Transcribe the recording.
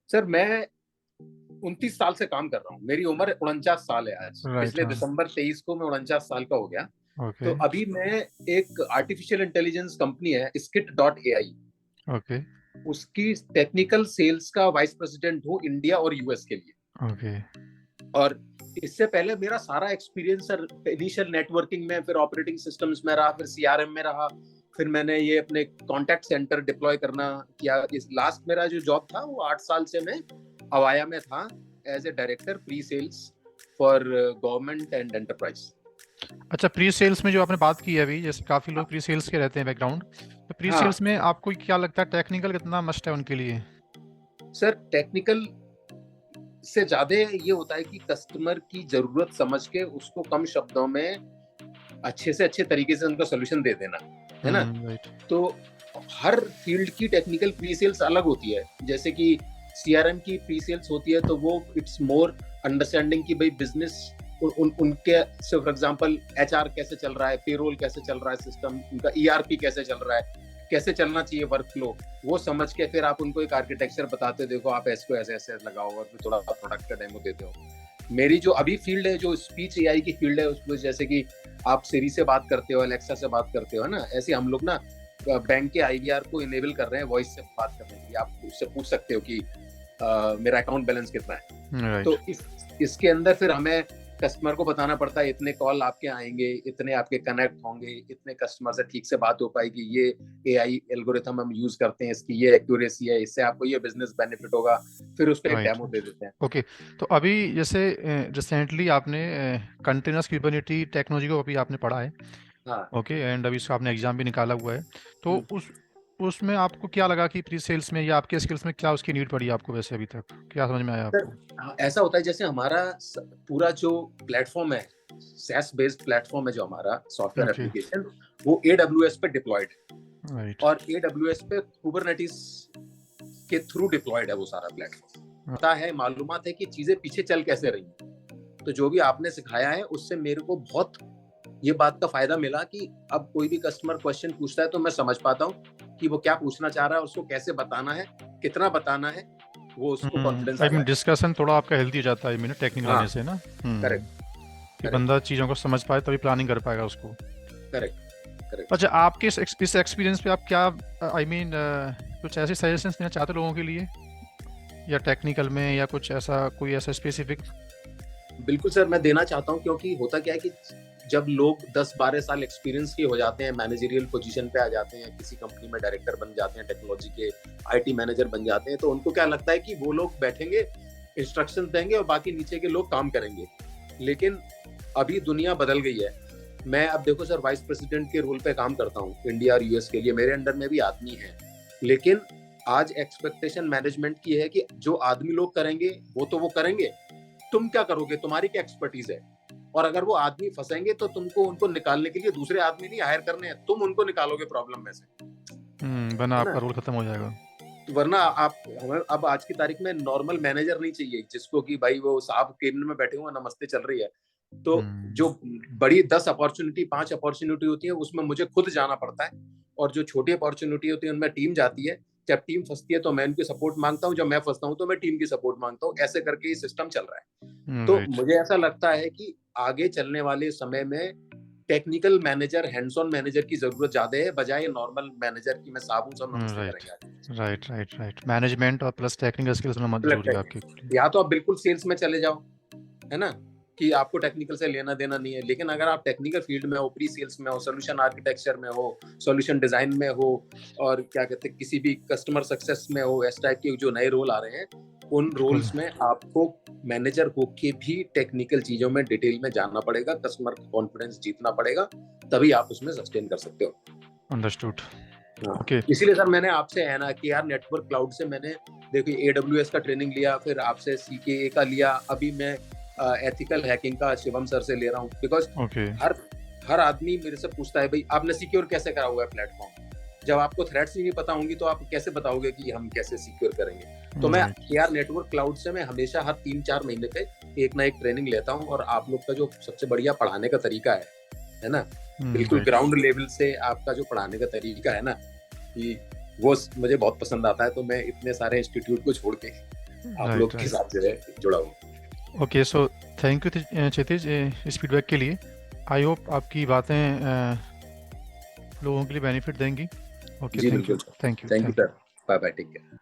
Sir मैं 29 साल से काम कर रहा हूँ। मेरी उम्र 49 साल है आज। राइट, पिछले हाँ। दिसंबर 23 को मैं 49 साल का हो गया। ओके, तो अभी मैं एक आर्टिफिशियल इंटेलिजेंस कंपनी है skit.ai, ओके, उसकी टेक्निकल सेल्स का वाइस प्रेसिडेंट हूँ इंडिया और यूएस के लिए। ओके। और इससे पहले मेरा सारा एक्सपीरियंस सर इनिशियल नेटवर्किंग में, फिर ऑपरेटिंग सिस्टम्स में रहा, फिर सीआरएम में रहा, फिर मैंने ये अपने कॉन्टैक्ट सेंटर डिप्लॉय करना किया। इस लास्ट मेरा जो जॉब था वो 8 साल से मैं अवाया में था as a director pre sales for government and enterprise. अच्छा, प्री सेल्स में जो आपने बात की है अभी, जैसे काफ़ी लोग प्री सेल्स के रहते हैं बैकग्राउंड, तो प्री हाँ सेल्स में आपको क्या लगता है टेक्निकल कितना मस्ट है उनके लिए? सर, टेक्निकल से ज्यादा ये होता है कि कस्टमर की जरूरत समझ के उसको कम शब्दों में अच्छे से अच्छे तरीके से उनका सोल्यूशन दे देना, है ना। राइट। तो हर फील्ड की टेक्निकल प्री सेल्स अलग होती है। जैसे कि सीआरएम की प्री सेल्स होती है तो वो इट्स मोर अंडरस्टैंडिंग कि भाई बिजनेस उनके से फॉर एग्जांपल एचआर कैसे चल रहा है, पेरोल कैसे चल रहा है, सिस्टम उनका ईआरपी कैसे चल रहा है, कैसे चलना चाहिए वर्क फ्लो, वो समझ के फिर आप उनको एक आर्किटेक्चर बताते हो, देखो आप इसको ऐसे ऐसे लगाओ और फिर थोड़ा प्रोडक्ट का डेमो देते हो। मेरी जो अभी फील्ड है जो स्पीच एआई की फील्ड है, उसमें जैसे कि आप सिरी से बात करते हो, अलेक्सा से बात करते हो, है ना, ऐसे हम लोग ना बैंक के आईवीआर को इनेबल कर रहे हैं वॉइस से बात करने के लिए। आप उससे पूछ सकते हो कि मेरा अकाउंट बैलेंस कितना है। राइट। तो इसके अंदर फिर हमें कस्टमर को बताना पड़ता है इतने कॉल आपके आएंगे, इतने आपके कनेक्ट होंगे, इतने कस्टमर से ठीक से बात हो पाएगी, ये एआई एल्गोरिथम हम यूज करते हैं, इसकी ये एक्यूरेसी है, इससे आपको ये बिजनेस बेनिफिट होगा। फिर उसको एक राइट। डेमो दे देते हैं। ओके। तो अभी जैसे रिसेंटली आपने कंटिन्यूस क्यूबरनेटी टेक्नोलॉजी को अभी आपने पढ़ा है। हाँ। ओके, एंड अभी इसका आपने एग्जाम भी निकाला हुआ है। तो हम्म। उसमें आपको क्या लगा कि प्री सेल्स में या आपके स्किल्स में क्या उसकी नीड पड़ी आपको, वैसे अभी तक क्या समझ में आया सर आपको? हाँ, ऐसा होता है जैसे हमारा पूरा जो प्लेटफॉर्म है, SaaS बेस्ड प्लेटफॉर्म है जो हमारा सॉफ्टवेयर ओके। एप्लीकेशन, वो AWS पे डिप्लॉयड है। राइट। और AWS पे कुबरनेटिस के थ्रू डिप्लॉयड है वो सारा प्लेटफॉर्म। पता है, मालूमात है कि चीजें पीछे चल कैसे रही हैं। तो जो भी आपने सिखाया है उससे मेरे को बहुत ये बात का फायदा मिला कि अब कोई भी कस्टमर क्वेश्चन पूछता है तो मैं समझ पाता हूँ कि वो क्या पूछना चाह रहा है, उसको कैसे बताना है, कितना बताना है, वो उसको कॉन्फिडेंस आ आई मीन जाए। डिस्कशन थोड़ा आपका हेल्दी जाता है, आई मीन टेक्निकल हाँ। आने से ना। करेक्ट। कि करेक्ट। बंदा चीज़ों को समझ पाए तभी प्लानिंग कर पाएगा उसको। करेक्ट। करेक्ट। अच्छा, आपके इस एक्सपीरियंस पे आप क्या, आई मीन कुछ ऐसे सजेशंस देना चाहते हो लोगों के लिए, या टेक्निकल में, या कुछ ऐसा कोई ऐसा स्पेसिफिक? बिल्कुल सर, मैं देना चाहता हूँ क्योंकि होता क्या है कि जब लोग 10-12 साल एक्सपीरियंस के हो जाते हैं, मैनेजरियल पोजीशन पे आ जाते हैं, किसी कंपनी में डायरेक्टर बन जाते हैं, टेक्नोलॉजी के आईटी मैनेजर बन जाते हैं, तो उनको क्या लगता है कि वो लोग बैठेंगे, इंस्ट्रक्शन देंगे और बाकी नीचे के लोग काम करेंगे। लेकिन अभी दुनिया बदल गई है। मैं अब देखो सर, वाइस प्रेसिडेंट के रोल पे काम करता हूँ इंडिया और यूएस के लिए, मेरे अंडर में भी आदमी है। लेकिन आज एक्सपेक्टेशन मैनेजमेंट की है कि जो आदमी लोग करेंगे वो तो वो करेंगे, तुम क्या करोगे, तुम्हारी क्या एक्सपर्टीज है। और अगर वो आदमी फंसेंगे तो तुमको उनको निकालने के लिए दूसरे आदमी नहीं हायर करने हैं, तुम उनको निकालोगे प्रॉब्लम में से, बना है ना। आपका रोल खत्म हो जाएगा। वरना आप हमें अब आज की तारीख में नॉर्मल मैनेजर नहीं चाहिए जिसको कि भाई वो साहब केबिन में बैठे हुए नमस्ते चल रही है। तो जो हम्म। बड़ी 10 अपॉर्चुनिटी 5 अपॉर्चुनिटी होती है उसमें मुझे खुद जाना पड़ता है, और जो छोटी अपॉर्चुनिटी होती है उनमें टीम जाती है। जब टीम फंसती है तो मैं उनकी सपोर्ट मांगता हूँ, जब मैं फंसता हूँ तो मैं टीम की सपोर्ट मांगता हूँ, ऐसे करके ये सिस्टम चल रहा है। तो राइट। मुझे ऐसा लगता है कि आगे चलने वाले समय में technical manager, hands on manager की जरूरत ज्यादा है बजाय नॉर्मल मैनेजर की मैं साहब हूं सब नमस्ते राइट, करेंगे आगे। Right, right, right. मैनेजमेंट और प्लस टेक्निकल स्किल्स होना जरूरी है आपके लिए। या तो आप बिल्कुल सेल्स में चले जाओ, है ना, कि आपको टेक्निकल से लेना देना नहीं है। लेकिन अगर आप टेक्निकल फील्ड में हो, प्री सेल्स में हो, सोल्यूशन आर्किटेक्चर में हो, सोल्यूशन डिजाइन में हो, और क्या कहते हैं किसी भी कस्टमर सक्सेस में हो, इस टाइप के जो नए रोल आ रहे हैं, उन बिल्कुल। रोल्स में आपको मैनेजर होके भी टेक्निकल चीजों में डिटेल में जानना पड़ेगा, कस्टमर का कॉन्फिडेंस जीतना पड़ेगा, तभी आप उसमें सस्टेन कर सकते हो। अंडरस्टूड। हाँ। ओके। इसीलिए सर मैंने आपसे है ना कि यार नेटवर्क क्लाउड से मैंने देखिए AWS का ट्रेनिंग लिया, फिर आपसे CKA का लिया, अभी मैं एथिकल हैकिंग का शिवम सर से ले रहा हूँ। Because okay. हर हर आदमी मेरे से पूछता है भाई आपने सिक्योर कैसे करा हुआ है प्लेटफॉर्म। जब आपको थ्रेट्स ही नहीं पता होंगी तो आप कैसे बताओगे कि हम कैसे सिक्योर करेंगे। तो मैं राइट। यार नेटवर्क क्लाउड से मैं हमेशा हर 3-4 महीने पे एक ना एक ट्रेनिंग लेता हूँ, और आप लोग का जो सबसे बढ़िया पढ़ाने का तरीका है ना, बिल्कुल राइट। ग्राउंड लेवल से आपका जो पढ़ाने का तरीका है ना, कि वो मुझे बहुत पसंद आता है। तो मैं इतने सारे इंस्टीट्यूट को छोड़ के आप राइट, लोग के राइट। साथ जो है जुड़ा हूँ। ओके, सो थैंक यू क्षितिज इस फीडबैक के लिए। आई होप आपकी बातें लोगों के लिए बेनिफिट देंगी। ओके, जी थैंक यू, बिल्कुल sir. Thank you, thank you thank you. Sir. Bye bye, take care.